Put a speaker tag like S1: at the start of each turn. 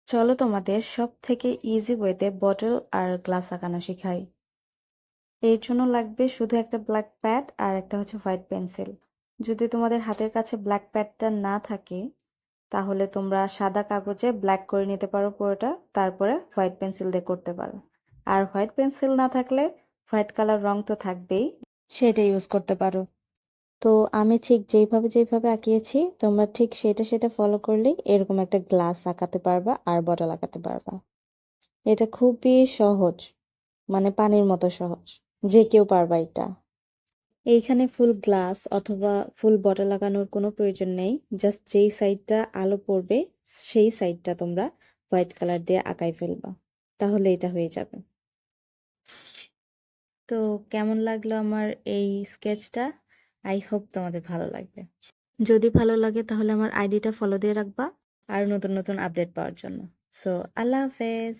S1: চলো তোমাদের সব থেকে ইজি ওয়েতে বটল আর গ্লাস আঁকানো শিখাই। এর জন্য লাগবে শুধু একটা ব্ল্যাক প্যাড আর একটা হচ্ছে হোয়াইট পেন্সিল। যদি তোমাদের হাতের কাছে ব্ল্যাক প্যাডটা না থাকে তাহলে তোমরা সাদা কাগজে ব্ল্যাক করে নিতে পারো পুরোটা, তারপরে হোয়াইট পেন্সিল দিয়ে করতে পারো। আর হোয়াইট পেন্সিল না থাকলে হোয়াইট কালার রং তো থাকবেই, সেটা ইউজ করতে পারো। তো আমি ঠিক যেইভাবে আঁকিয়েছি তোমরা ঠিক সেটা ফলো করলেই এরকম একটা গ্লাস আঁকাতে পারবা আর বটল আঁকাতে পারবা। এটা খুবই সহজ, মানে পানির মতো সহজ, যে কেউ পারবা এটা। এইখানে ফুল গ্লাস অথবা ফুল বটল লাগানোর কোনো প্রয়োজন নেই। জাস্ট যেই সাইডটা আলো পড়বে সেই সাইডটা তোমরা হোয়াইট কালার দিয়ে আঁকাই ফেলবা, তাহলে এটা হয়ে যাবে। তো কেমন লাগলো আমার এই স্কেচটা? আই হোপ তোমাদের ভালো লাগবে। যদি ভালো লাগে তাহলে আমার আইডিটা ফলো দিয়ে রাখবা আর নতুন নতুন আপডেট পাওয়ার জন্য। সো আল্লাহ হাফেজ।